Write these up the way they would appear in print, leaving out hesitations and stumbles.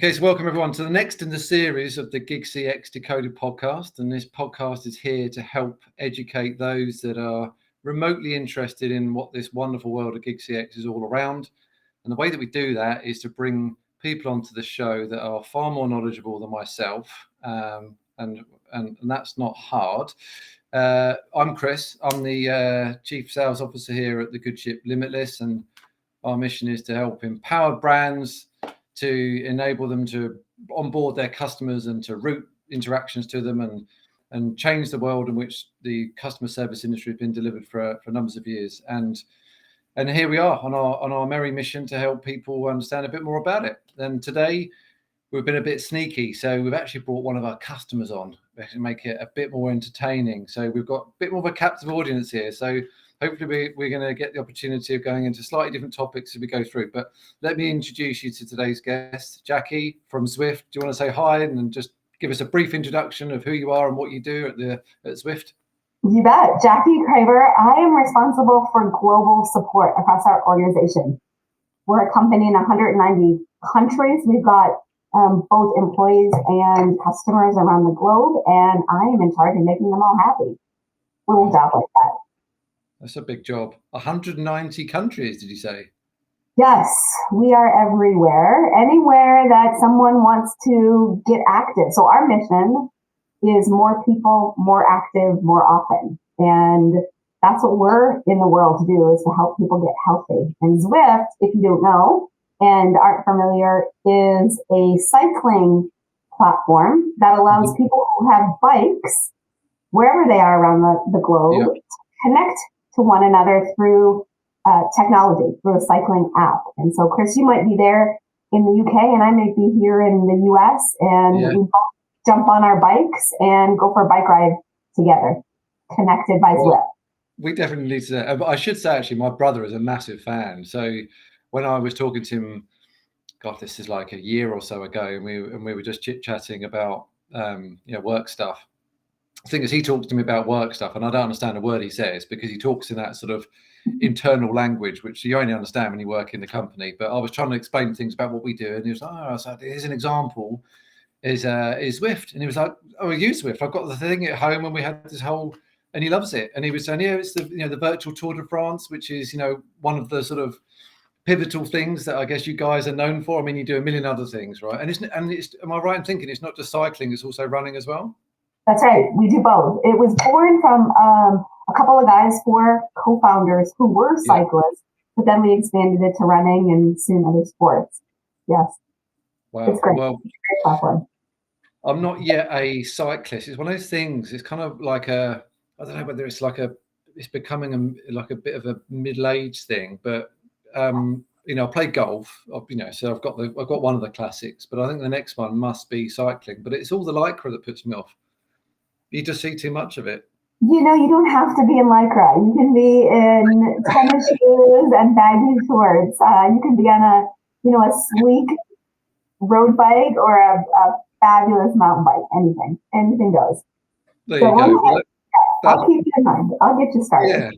Okay, so welcome everyone to the next in the series of the GigCX Decoded podcast. And this podcast is here to help educate those that are remotely interested in what this wonderful world of GigCX is all around. And the way that we do that is to bring people onto the show that are far more knowledgeable than myself. And that's not hard. I'm Chris. I'm the Chief Sales Officer here at the Good Ship Limitless. And our mission is to help empower brands to enable them to onboard their customers and to route interactions to them and change the world in which the customer service industry has been delivered for numbers of years. And here we are on our merry mission to help people understand a bit more about it. And today we've been a bit sneaky, so we've actually brought one of our customers on to make it a bit more entertaining. So we've got a bit more of a captive audience here. So hopefully we're going to get the opportunity of going into slightly different topics as we go through. But let me introduce you to today's guest, Jackie from Zwift. Do you want to say hi and just give us a brief introduction of who you are and what you do at Zwift? You bet. Jackie Craver. I am responsible for global support across our organization. We're a company in 190 countries. We've got both employees and customers around the globe, and I am in charge of making them all happy. Little job like that. That's a big job. 190 countries, did you say? Yes, we are everywhere. Anywhere that someone wants to get active. So our mission is more people, more active, more often. And that's what we're in the world to do, is to help people get healthy. And Zwift, if you don't know and aren't familiar, is a cycling platform that allows people who have bikes, wherever they are around the globe, to connect to one another through technology, through a cycling app. And so, Chris, you might be there in the UK and I may be here in the US, and we both jump on our bikes and go for a bike ride together, connected by Zwift. We definitely need to. But I should say, actually, my brother is a massive fan. So when I was talking to him, God, this is like a year or so ago, and we were just chit-chatting about work stuff. The thing is, he talks to me about work stuff, and I don't understand a word he says because he talks in that sort of internal language, which you only understand when you work in the company. But I was trying to explain things about what we do, and he was like, "Oh, so here's an example: is Zwift," and he was like, "Oh, I use Zwift. I've got the thing at home, and we had this whole," and he loves it. And he was saying, "Yeah, it's the virtual Tour de France, which is one of the sort of pivotal things that I guess you guys are known for. I mean, you do a million other things, right? And it's am I right in thinking it's not just cycling; it's also running as well?" That's right. We do both. It was born from a couple of guys, 4 co-founders who were cyclists, but then we expanded it to running and soon other sports. Yes. Wow. It's great. Well, it's a great platform. I'm not yet a cyclist. It's one of those things. It's kind of like I don't know whether it's becoming like a bit of a middle-aged thing, but I play golf, so I've got one of the classics, but I think the next one must be cycling. But it's all the Lycra that puts me off. You just see too much of it. You don't have to be in Lycra. You can be in tennis shoes and baggy shorts. You can be on a sleek road bike or a fabulous mountain bike. Anything goes. There you go. I'll keep you in mind. I'll get you started. Yeah,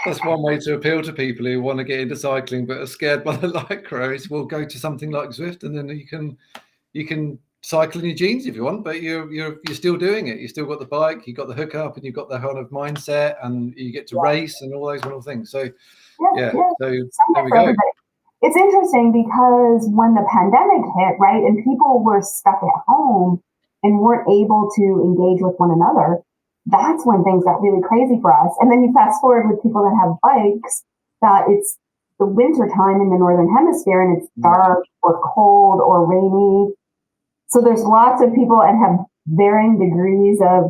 that's one way to appeal to people who want to get into cycling but are scared by the Lycra. Is we'll go to something like Zwift, and then you can cycle in your jeans if you want, but you're still doing it. You still got the bike, you got the hookup, and you've got the kind of mindset, and you get to race and all those little things. So so there we go. It's interesting because when the pandemic hit, right, and people were stuck at home and weren't able to engage with one another, that's when things got really crazy for us. And then you fast forward with people that have bikes, that it's the winter time in the Northern Hemisphere and it's dark or cold or rainy. So there's lots of people and have varying degrees of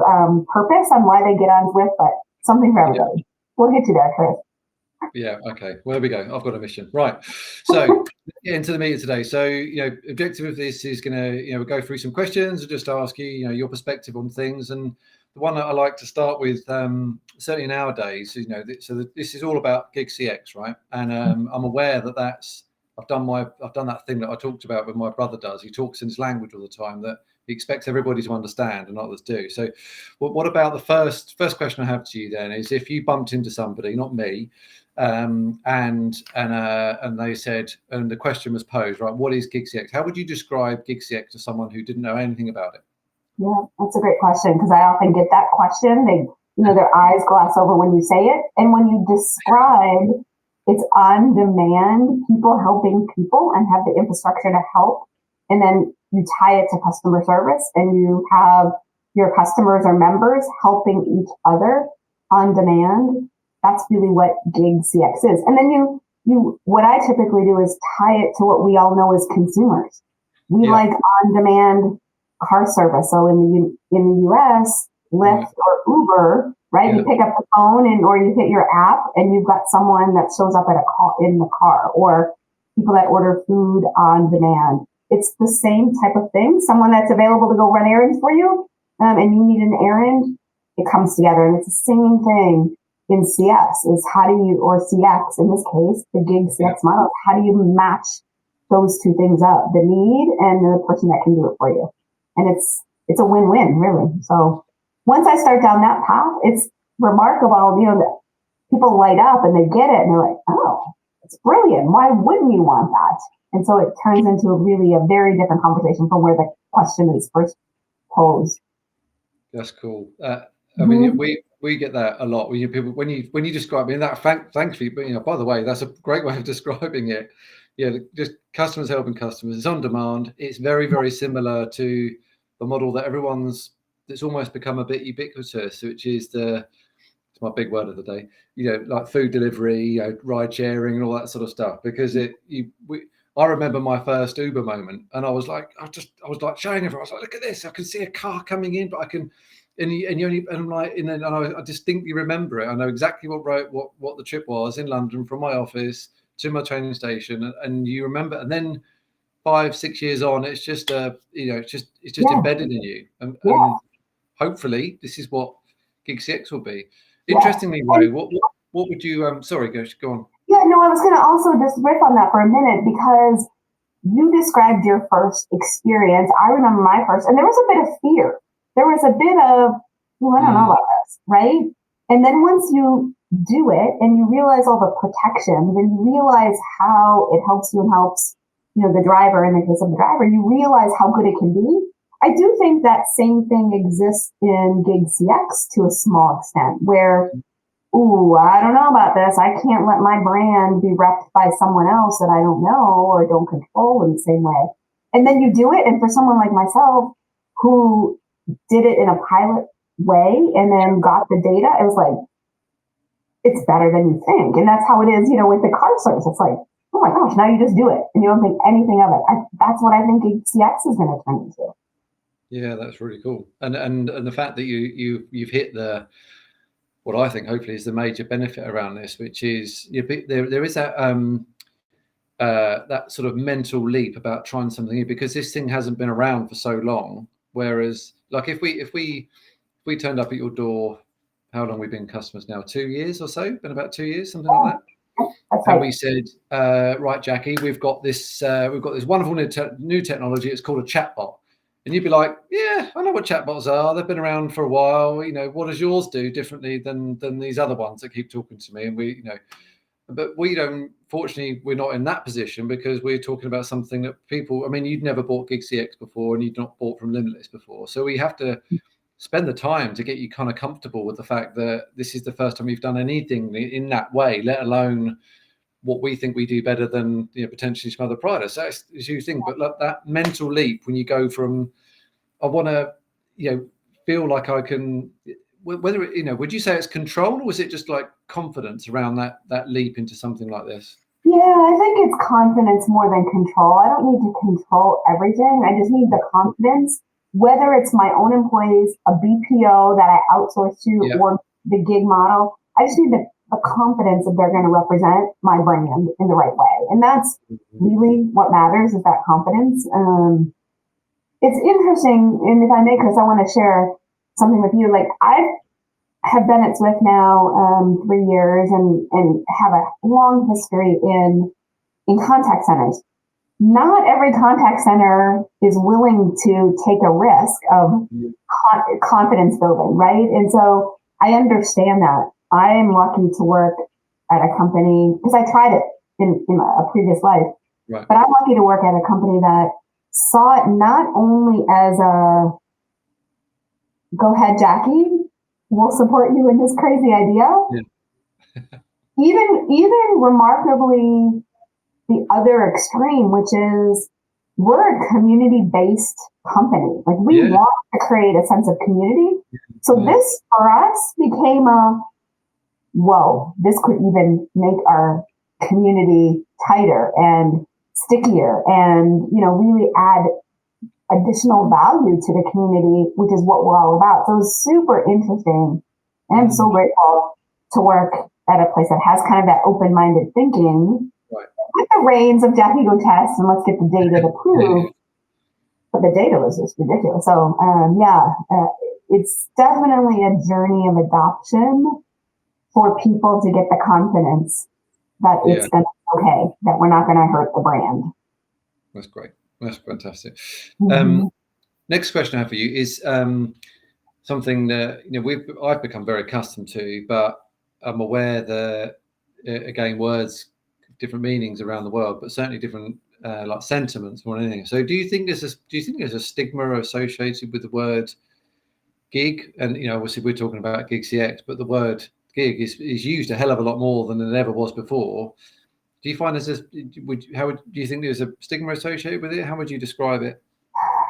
purpose on why they get on Zwift, but something for everybody. We'll get you there, Chris. Yeah, okay. Well, there we go. I've got a mission. Right. So get into the meeting today. So, objective of this is going to, we'll go through some questions and just ask you, your perspective on things. And the one that I like to start with, certainly nowadays, this is all about GigCX, right? And I'm aware that I've done that thing that I talked about with my brother does. He talks in his language all the time, that He expects everybody to understand and others do. So what about the first question I have to you then is, if you bumped into somebody, not me, and they said, and the question was posed, right, what is GigCX? How would you describe GigCX to someone who didn't know anything about it? Yeah, that's a great question, because I often get that question. They, their eyes glass over when you say it. And when you describe it's on demand, people helping people and have the infrastructure to help. And then you tie it to customer service and you have your customers or members helping each other on demand. That's really what GigCX is. And then what I typically do is tie it to what we all know as consumers. We like on demand car service. So in the US, Lyft or Uber, right? You pick up the phone or you hit your app and you've got someone that shows up in the car, or people that order food on demand. It's the same type of thing. Someone that's available to go run errands for you, and you need an errand, it comes together. And it's the same thing in CS is or CX in this case, the GigCX model, how do you match those two things up, the need and the person that can do it for you? And it's a win-win, really. So once I start down that path, it's remarkable, people light up and they get it and they're like, oh, it's brilliant. Why wouldn't you want that? And so it turns into a very different conversation from where the question is first posed. That's cool. I mean, we get that a lot. When you describe it, and that thankfully, but by the way, that's a great way of describing it. Yeah, just customers helping customers. It's on demand. It's very, very similar to the model that it's almost become a bit ubiquitous, which is it's my big word of the day, like food delivery, ride sharing and all that sort of stuff. Because I remember my first Uber moment, and I was like showing everyone. I was like, look at this! I can see a car coming in, but I can, I distinctly remember it. I know exactly what the trip was in London from my office to my training station, and you remember. And then 5-6 years on, it's just it's just embedded in you, and hopefully this is what GigCX will be. Interestingly, Ray, what would you? Sorry, go on. Yeah, no, I was going to also just riff on that for a minute, because you described your first experience. I remember my first, and there was a bit of fear. There was a bit of, I don't know about this, right? And then once you do it and you realize all the protections and you realize how it helps you and helps, the driver, in the case of the driver, you realize how good it can be. I do think that same thing exists in GigCX to a small extent, where I don't know about this. I can't let my brand be repped by someone else that I don't know or don't control in the same way. And then you do it. And for someone like myself who did it in a pilot way and then got the data, it was like, it's better than you think. And that's how it is, with the car service. It's like, oh my gosh, now you just do it and you don't think anything of it. That's what I think GigCX is going to turn into. Yeah, that's really cool. And the fact that you've hit what I think hopefully is the major benefit around this, which is there is that that sort of mental leap about trying something new, because this thing hasn't been around for so long. Whereas, like if we turned up at your door, how long we've been customers now? 2 years or so? Been about 2 years, something like that. And we said, right, Jackie, we've got this wonderful new technology. It's called a chatbot. And you'd be like, yeah, I know what chatbots are. They've been around for a while. What does yours do differently than these other ones that keep talking to me? And but we don't, fortunately, we're not in that position, because we're talking about something that you'd never bought GigCX before and you'd not bought from Limitless before. So we have to spend the time to get you kind of comfortable with the fact that this is the first time you've done anything in that way, let alone what we think we do better than potentially some other providers. So that's as you think, but look, that mental leap when you go from, I want to, feel like I can, whether would you say it's control, or is it just like confidence around that leap into something like this? Yeah, I think it's confidence more than control. I don't need to control everything. I just need the confidence, whether it's my own employees, a BPO that I outsource to, or the gig model. I just need the confidence that they're going to represent my brand in the right way. And that's really what matters, is that confidence. It's interesting, and if I may, because I want to share something with you. Like, I have been at Zwift now 3 years and have a long history in contact centers. not every contact center is willing to take a risk of confidence building, right? And so I understand that. I am lucky to work at a company, because I tried it in a previous life, Right. but I'm lucky to work at a company that saw it not only as a, go ahead, Jackie, we'll support you in this crazy idea. Yeah. even remarkably the other extreme, which is we're a community-based company. Like we want to create a sense of community. So this for us became a, whoa, this could even make our community tighter and stickier and, really add additional value to the community, which is what we're all about. So it's super interesting. And I'm so grateful to work at a place that has kind of that open-minded thinking, with the reins of Jackie go test and let's get the data to prove. But the data was just ridiculous. So it's definitely a journey of adoption for people to get the confidence that it's going to be okay, that we're not going to hurt the brand. That's great. That's fantastic. Mm-hmm. Next question I have for you is something that I've become very accustomed to, but I'm aware that again, words, different meanings around the world, but certainly different like sentiments more than anything. So, do you think there's a stigma associated with the word gig? And obviously we're talking about GigCX, but the word gig is used a hell of a lot more than it ever was before. Do you find do you think there's a stigma associated with it? How would you describe it?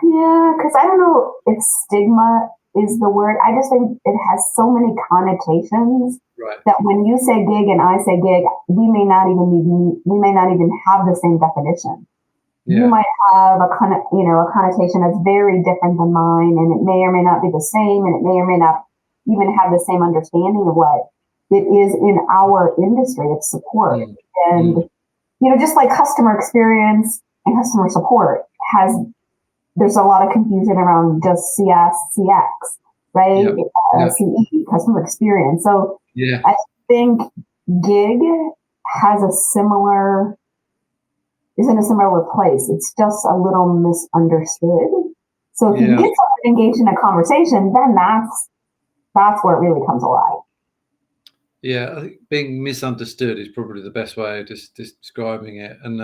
Yeah, because I don't know if stigma is the word. I just think it has so many connotations that when you say gig and I say gig, we may not even have the same definition. Yeah. You might have a connotation that's very different than mine, and it may or may not be the same, and it may or may not even have the same understanding of what it is in our industry of support. And just like customer experience and customer support there's a lot of confusion around just CS, CX, right? CE, customer experience. So I think gig is in a similar place. It's just a little misunderstood. So if you can get someone engaged in a conversation, then that's where it really comes alive. Yeah, I think being misunderstood is probably the best way of just describing it. And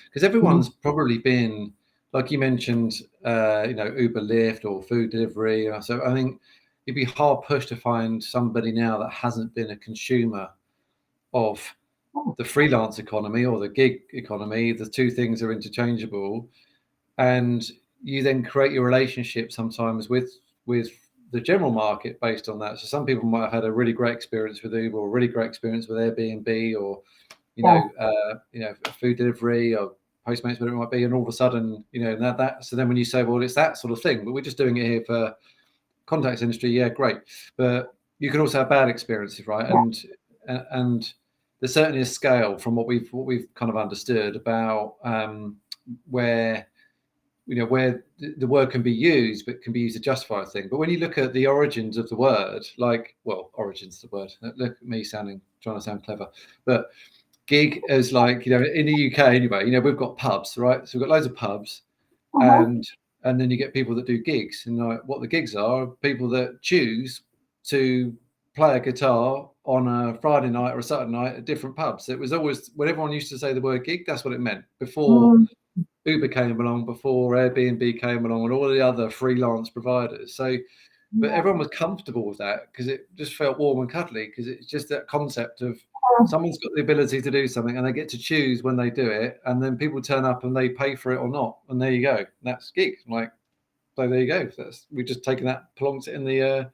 because everyone's probably been, like you mentioned, Uber, Lyft, or food delivery. So I think you'd be hard pushed to find somebody now that hasn't been a consumer of the freelance economy or the gig economy. The two things are interchangeable, and you then create your relationship sometimes with the general market based on that. So some people might have had a really great experience with Uber, or a really great experience with Airbnb, or food delivery or Postmates, whatever it might be, and all of a sudden, that. So then when you say, well, it's that sort of thing, but we're just doing it here for contacts industry, yeah, great. But you can also have bad experiences, right? And there's certainly a scale from what we've kind of understood about where the word can be used, but can be used to justify a thing. But when you look at the origins of the word, origins of the word, look at me trying to sound clever, but gig is in the UK anyway, we've got pubs, right? So we've got loads of pubs, and then you get people that do gigs, and what the gigs are people that choose to play a guitar on a Friday night or a Saturday night at different pubs. It was always, when everyone used to say the word gig, that's what it meant before Uber came along, before Airbnb came along, and all the other freelance providers. So but everyone was comfortable with that because it just felt warm and cuddly, because it's just that concept of someone's got the ability to do something and they get to choose when they do it, and then people turn up and they pay for it or not, and there you go. That's gig. So there you go. We've just taken that, plonked it in the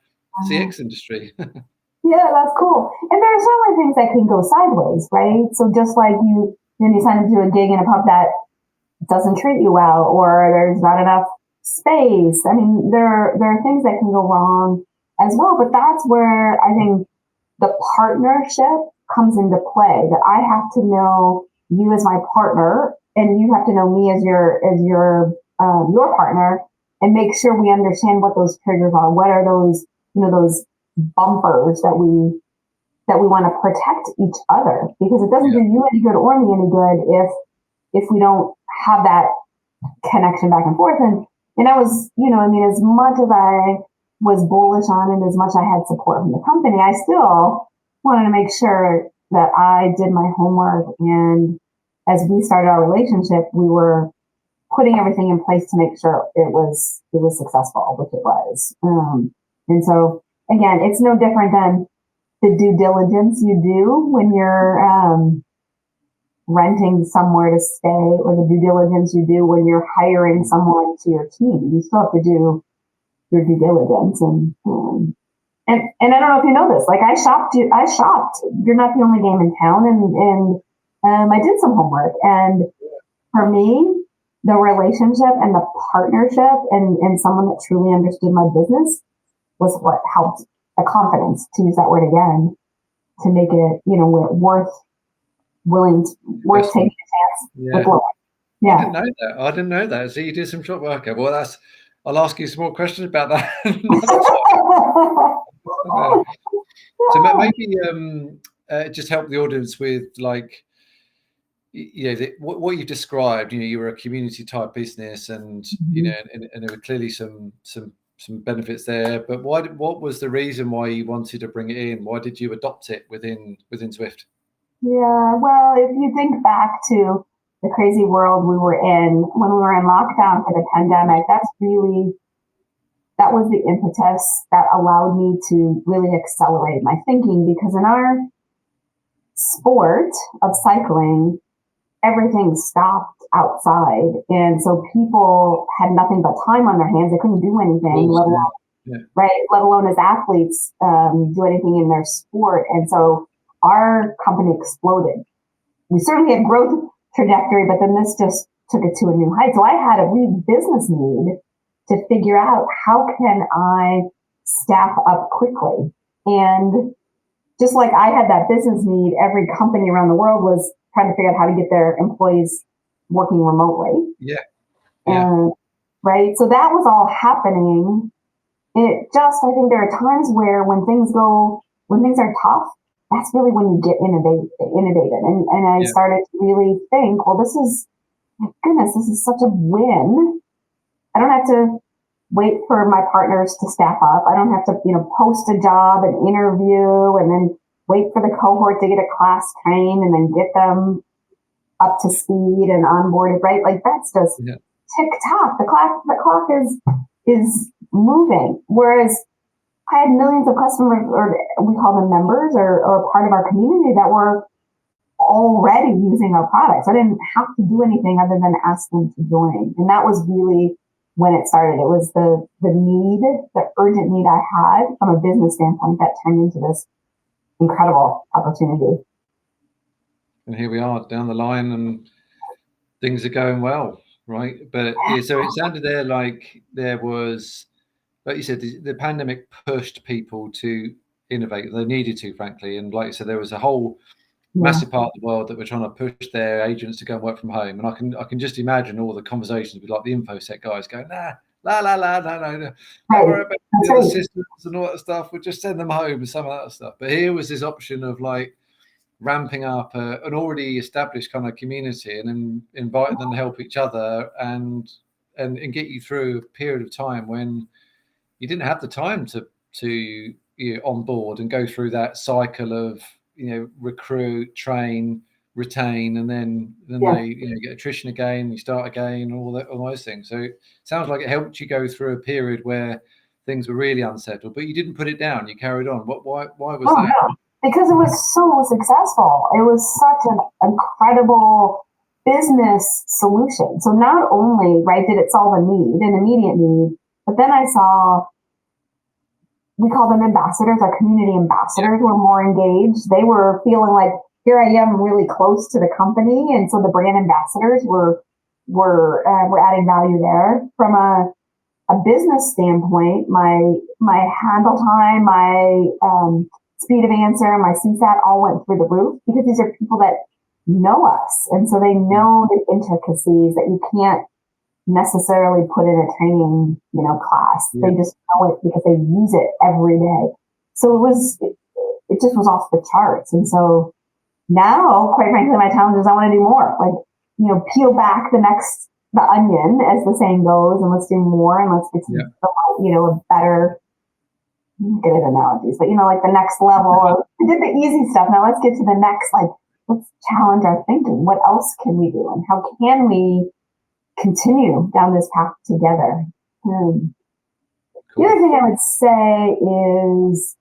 CX industry. Yeah, that's cool. And there are certainly things that can go sideways, right? So just like when you sign up to a gig in a pub that doesn't treat you well, or there's not enough space. I mean, there are things that can go wrong as well, but that's where I think the partnership comes into play, that I have to know you as my partner, and you have to know me as your partner, and make sure we understand what those triggers are. What are those, those bumpers that we want to protect each other, because it doesn't do you any good or me any good if we don't have that connection back and forth. And I was, as much as I was bullish on it, as much I had support from the company, I still wanted to make sure that I did my homework. And as we started our relationship, we were putting everything in place to make sure it was successful, which it was. And so again, it's no different than the due diligence you do when you're renting somewhere to stay, or the due diligence you do when you're hiring someone to your team. You still have to do your due diligence. And I don't know if you know this, like I shopped. You're not the only game in town. And I did some homework. And for me, the relationship and the partnership and someone that truly understood my business was what helped the confidence, to use that word again, to make it, worth taking a chance with Lauren. Yeah. I didn't know that. So you did some shop work. Well, I'll ask you some more questions about that. So maybe just help the audience with what you've described. You were a community type business, and and there were clearly some benefits there. But what was the reason why you wanted to bring it in? Why did you adopt it within Zwift? Yeah, well, if you think back to the crazy world we were in when we were in lockdown for the pandemic, that was the impetus that allowed me to really accelerate my thinking, because in our sport of cycling, everything stopped outside. And so people had nothing but time on their hands. They couldn't do anything, let alone as athletes, do anything in their sport. And so our company exploded. We certainly had growth trajectory, but then this just took it to a new height. So I had a real business need to figure out, how can I staff up quickly? And just like I had that business need, every company around the world was trying to figure out how to get their employees working remotely. Yeah. Right. So that was all happening. I think there are times where when things are tough, that's really when you get innovative. And I started to really think, well, my goodness, this is such a win. I don't have to wait for my partners to staff up. I don't have to, post a job and interview and then wait for the cohort to get a class trained and then get them up to speed and onboarded, right? Like that's just tick tock. The clock is moving. Whereas I had millions of customers, or we call them members, or part of our community, that were already using our products. I didn't have to do anything other than ask them to join. And that was really when it started. It was the urgent need I had from a business standpoint that turned into this incredible opportunity. And here we are down the line, and things are going well, right? But so it sounded there like there was, like you said, the pandemic pushed people to innovate. They needed to, frankly. And like you said, there was a whole massive part of the world that were trying to push their agents to go and work from home. And I can just imagine all the conversations with like the InfoSec guys going, no. Don't worry about the other systems and all that stuff. We'll just send them home and some of that stuff. But here was this option of like ramping up an already established kind of community and then inviting them to help each other and get you through a period of time when you didn't have the time to onboard and go through that cycle of recruit, train, retain, and then they get attrition again, you start again, all those things. So it sounds like it helped you go through a period where things were really unsettled, but you didn't put it down. You carried on. Why was that? No. Because it was so successful. It was such an incredible business solution. So not only did it solve an immediate need, but then I saw, we call them ambassadors, our community ambassadors were more engaged. They were feeling like, here I am really close to the company. And so the brand ambassadors were adding value there. From a business standpoint, my handle time, my speed of answer, my CSAT all went through the roof, because these are people that know us. And so they know the intricacies that you can't necessarily put in a training, class. Yeah. They just know it because they use it every day. So it just was off the charts. And so now, quite frankly, my challenge is I want to do more. Like, peel back the onion, as the saying goes, and let's do more, and let's get to a better, I'm good at analogies, but like the next level of, we did the easy stuff. Now let's get to the next, let's challenge our thinking. What else can we do? And how can we continue down this path together? Cool. The other thing I would say is,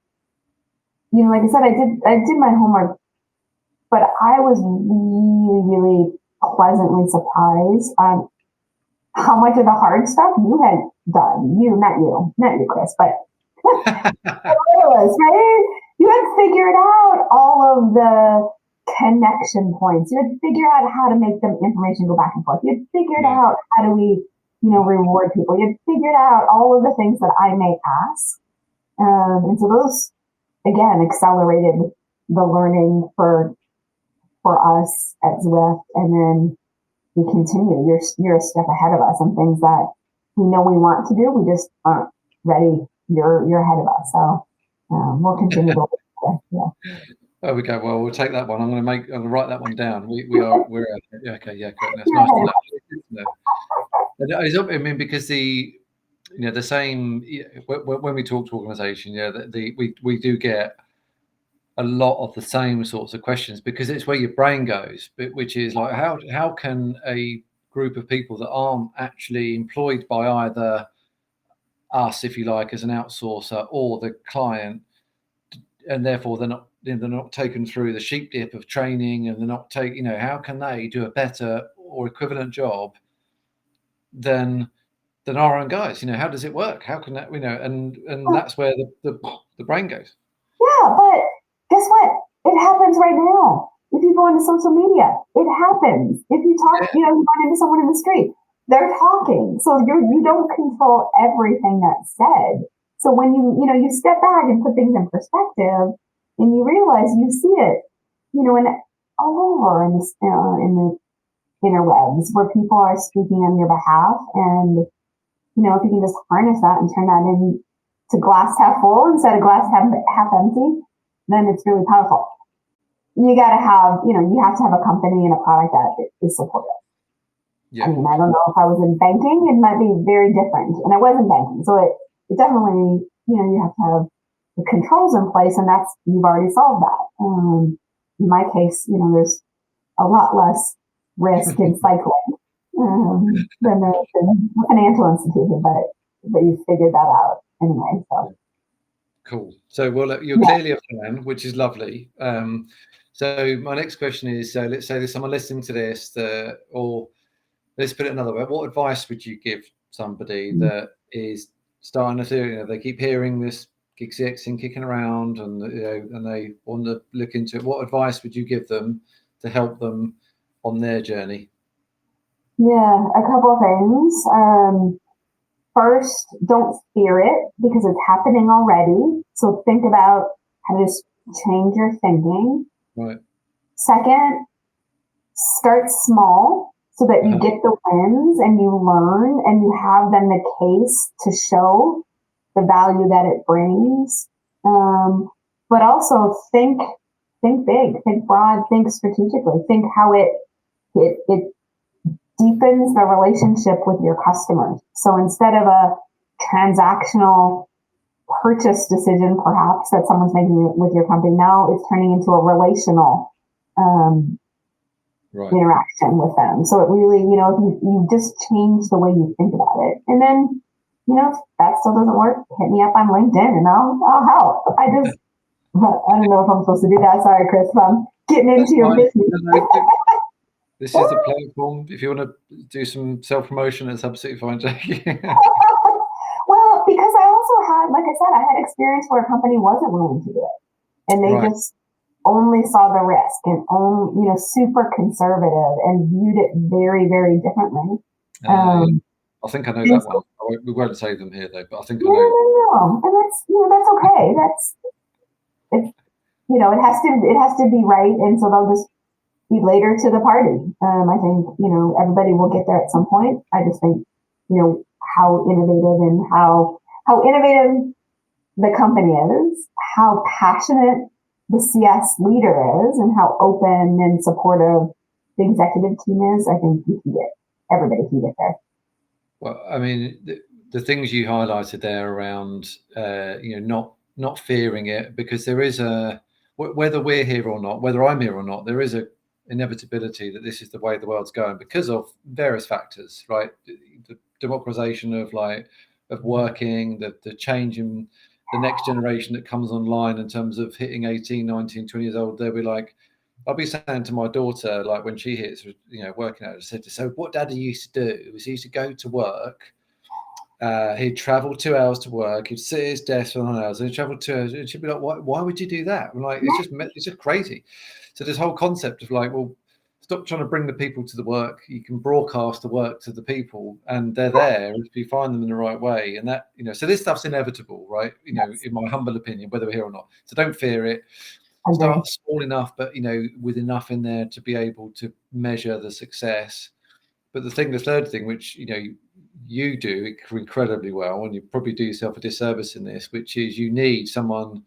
like I said, I did my homework, but I was really, really pleasantly surprised on how much of the hard stuff you had done. Not you, Chris, but right? You had figured out all of the connection points. You had figured out how to make the information go back and forth. You had figured out how do we, reward people. You had figured out all of the things that I may ask. And so those, again, accelerated the learning for us at Zwift. And then we continue. You're a step ahead of us on things that we know we want to do. We just aren't ready. You're ahead of us. So we'll continue to There we go. Well, we'll take that one. I'm going to write that one down. We're okay. Yeah, great. That's nice to know. I mean, because the same when we talk to organisation, we do get a lot of the same sorts of questions, because it's where your brain goes, which is like how can a group of people that aren't actually employed by either us, if you like, as an outsourcer, or the client, and therefore they're not taken through the sheep dip of training, and they're not how can they do a better or equivalent job than our own guys? How does it work? How can that, and that's where the brain goes. Yeah, but guess what? It happens right now. If you go into social media, it happens. If you talk, you run into someone in the street, they're talking. So you don't control everything that's said. So when you step back and put things in perspective, and you realize you see it, in all over in the interwebs, where people are speaking on your behalf, and if you can just harness that and turn that into glass half full instead of glass half empty, then it's really powerful. You got to have, you have to have a company and a product that is supportive. Yeah. I mean, I don't know if I was in banking, it might be very different. And I was in banking. So it definitely, you have to have the controls in place, and you've already solved that. In my case, there's a lot less risk in cycling than the financial institution, but you figured that out anyway. So. Cool. So, you're clearly a fan, which is lovely. So my next question is, so let's say there's someone listening to this, or let's put it another way. What advice would you give somebody that is starting to, they keep hearing this GigCX thing kicking around, and and they want to look into it? What advice would you give them to help them on their journey? Yeah, a couple of things. First, don't fear it, because it's happening already. So think about how to just change your thinking. Right. Second, start small so that you get the wins and you learn and you have then the case to show the value that it brings. But also think big, think broad, think strategically, think how it deepens the relationship with your customers. So instead of a transactional purchase decision, perhaps, that someone's making with your company, now it's turning into a relational interaction with them. So it really, if you just change the way you think about it. And then, if that still doesn't work, hit me up on LinkedIn and I'll help. I don't know if I'm supposed to do that. Sorry, Chris, if I'm getting into your business. This is the platform. If you want to do some self-promotion, it's absolutely fine, Jackie. Well, because I also had, like I said, I had experience where a company wasn't willing to do it. And they just only saw the risk and super conservative and viewed it very, very differently. I think I know that one. We won't say them here, though, but I think I know. No. And that's okay. It has to be right. And so they'll just be later to the party. I think, everybody will get there at some point. I just think, how innovative and how innovative the company is, how passionate the CS leader is, and how open and supportive the executive team is, I think everybody can get there. Well, I mean, the things you highlighted there around, not fearing it, because there is whether we're here or not, whether I'm here or not, there is a inevitability that this is the way the world's going because of various factors, right? The democratization of working, the change in the next generation that comes online in terms of hitting 18, 19, 20 years old. They'll be like, I'll be saying to my daughter, like when she hits, working out, I said, so what Daddy used to do was he used to go to work. He'd travel 2 hours to work. He'd sit at his desk for 9 hours, and he'd travel 2 hours. And she'd be like, "Why would you do that?" I'm like, it's just crazy. So this whole concept of like, well, stop trying to bring the people to the work. You can broadcast the work to the people, and they're there if you find them in the right way. And that, so this stuff's inevitable, right? In my humble opinion, whether we're here or not. So don't fear it. Start small enough, but with enough in there to be able to measure the success. But the third thing, which you do incredibly well, and you probably do yourself a disservice in this, which is you need someone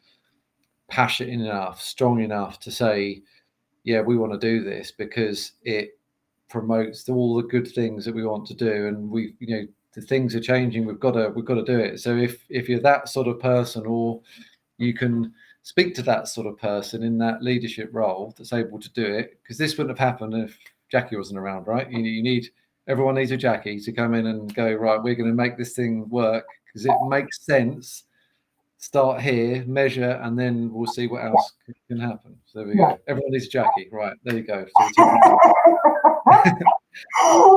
passionate enough, strong enough to say, yeah, we want to do this because it promotes all the good things that we want to do, and the things are changing. We've got to do it. So if you're that sort of person, or you can speak to that sort of person in that leadership role that's able to do it, because this wouldn't have happened if Jackie wasn't around, right? Everyone needs a Jackie to come in and go, right, we're going to make this thing work because it makes sense. Start here, measure, and then we'll see what else can happen. So there we go. Everyone needs a Jackie. Right, there you go.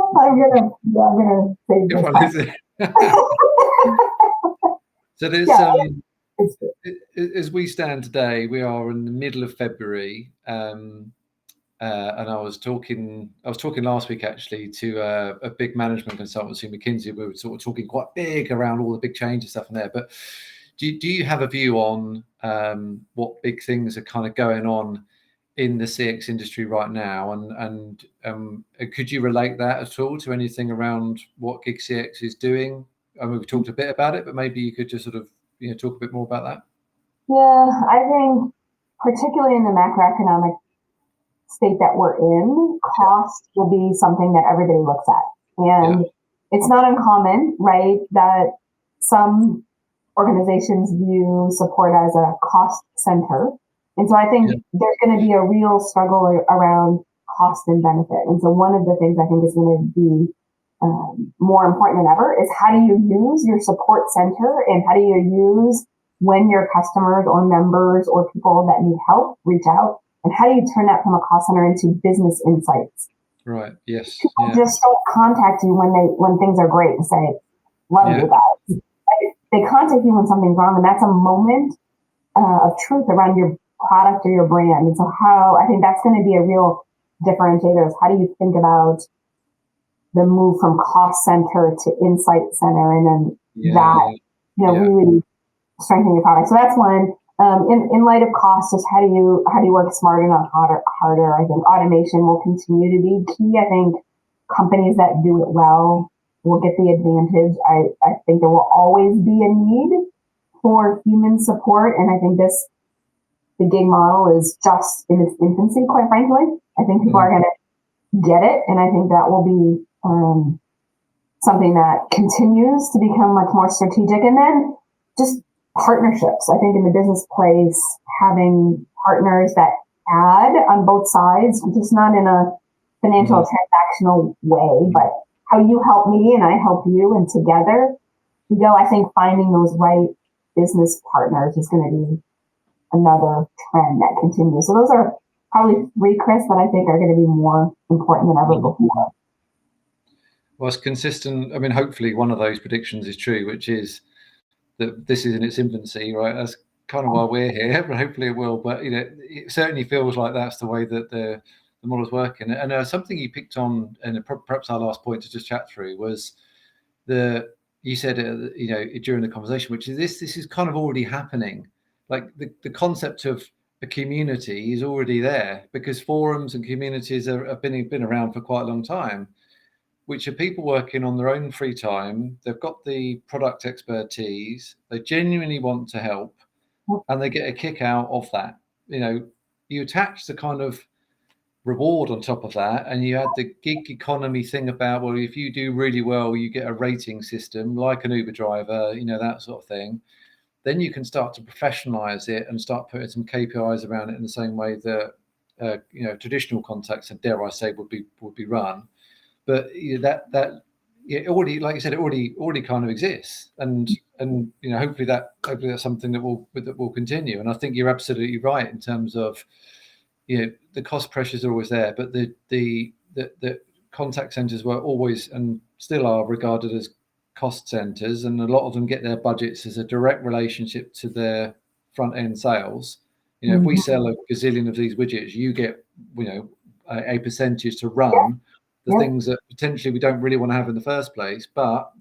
I'm gonna say this. So there's as we stand today, we are in the middle of February. And I was talking last week actually to a big management consultancy, McKinsey. We were sort of talking quite big around all the big change and stuff in there. But do you have a view on what big things are kind of going on in the CX industry right now? And could you relate that at all to anything around what GigCX is doing? I mean, we've talked a bit about it, but maybe you could just sort of talk a bit more about that. Yeah, I think particularly in the macroeconomic state that we're in, cost will be something that everybody looks at. And it's not uncommon, right, that some organizations view support as a cost center. And so I think there's going to be a real struggle around cost and benefit. And so one of the things I think is going to be more important than ever is how do you use your support center, and how do you use when your customers or members or people that need help reach out, and how do you turn that from a cost center into business insights? Right. Yes. People just don't contact you when things are great and say, love you guys. They contact you when something's wrong, and that's a moment of truth around your product or your brand. And so I think that's going to be a real differentiator is how do you think about the move from cost center to insight center, and then really strengthen your product. So that's one. In light of cost, just how do you work smarter, not harder? I think automation will continue to be key. I think companies that do it well will get the advantage. I think there will always be a need for human support, and I think the gig model is just in its infancy, quite frankly. I think people are going to get it, and I think that will be something that continues to become much more strategic. And then just partnerships. I think in the business place, having partners that add on both sides, just not in a financial transactional way, but how you help me and I help you, and together we go. I think finding those right business partners is going to be another trend that continues. So those are probably three, Chris, that I think are going to be more important than ever before. Well, it's consistent. I mean, hopefully one of those predictions is true, which is that this is in its infancy, right? That's kind of why we're here, but hopefully it will. But it certainly feels like that's the way that the model's working. And something you picked on, and perhaps our last point to just chat through, was you said during the conversation, which is this is kind of already happening. Like the concept of a community is already there, because forums and communities have been around for quite a long time, which are people working on their own free time. They've got the product expertise. They genuinely want to help, and they get a kick out of that. You attach the kind of reward on top of that, and you had the gig economy thing about, well, if you do really well, you get a rating system like an Uber driver, that sort of thing. Then you can start to professionalize it and start putting some KPIs around it in the same way that traditional contacts, and dare I say, would be run. But already, like you said, it already kind of exists, and hopefully that's something that will continue. And I think you're absolutely right in terms of the cost pressures are always there, but the contact centers were always and still are regarded as cost centers, and a lot of them get their budgets as a direct relationship to their front end sales. If we sell a gazillion of these widgets, you get a percentage to run the things that potentially we don't really want to have in the first place. But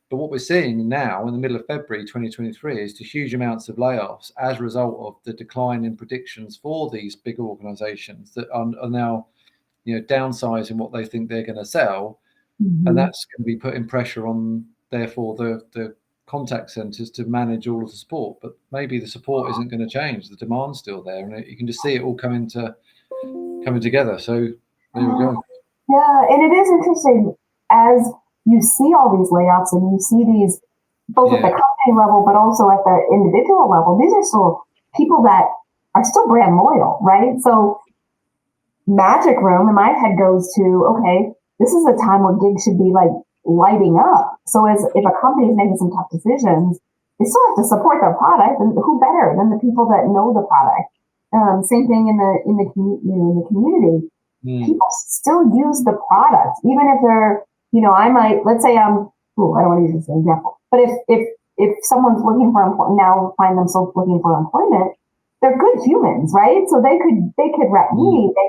what we're seeing now in the middle of February 2023 is the huge amounts of layoffs as a result of the decline in predictions for these bigger organizations that are now downsizing what they think they're going to sell. And that's going to be putting pressure on, therefore, the contact centers to manage all of the support. But maybe the support isn't going to change. The demand's still there, and you can just see it all coming together. So there we go. Yeah, and it is interesting as you see all these layoffs and you see these both at the company level, but also at the individual level. These are still people that are still brand loyal, right? So magic room in my head goes to, okay, this is a time where gigs should be like lighting up. So if a company is making some tough decisions, they still have to support their product, and who better than the people that know the product? Same thing in the community. People still use the product, even if they're, I might, let's say I don't want to use this example, but if someone's looking for employment now, find themselves looking for employment, they're good humans, right? So they could rep me. They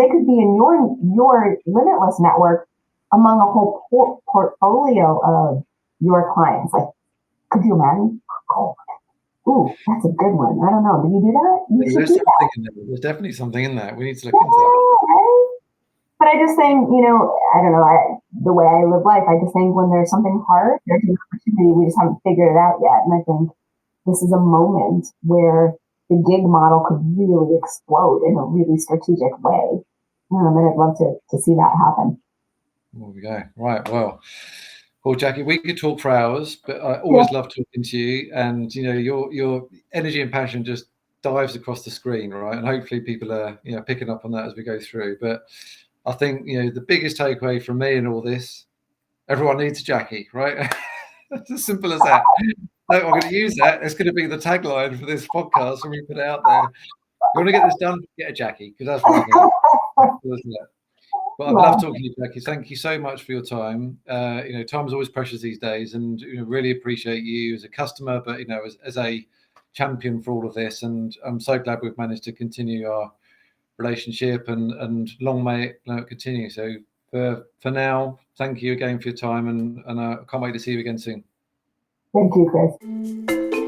could be in your limitless network among a whole portfolio of your clients. Like, could you imagine? Ooh, that's a good one. I don't know. Do you do that? There's definitely something in there. We need to look into that. Right? But I just think, I don't know, the way I live life, I just think when there's something hard, there's an opportunity. We just haven't figured it out yet. And I think this is a moment where the gig model could really explode in a really strategic way. And I'd love to see that happen. There we go. Right. Well, Jackie, we could talk for hours, but I always love talking to you, and your energy and passion just dives across the screen, right? And hopefully people are picking up on that as we go through. But I think the biggest takeaway from me in all this, everyone needs Jackie, right? It's as simple as that. So I'm going to use that. It's going to be the tagline for this podcast when we put it out there. You want to get this done? Get a Jackie, because that's what I'm going to do. But I've loved talking to you, Jackie. Thank you so much for your time. Time's always precious these days, and really appreciate you as a customer, but as a champion for all of this. And I'm so glad we've managed to continue our relationship, and long may it continue. So for now, thank you again for your time, and I can't wait to see you again soon. Thank you, Chris.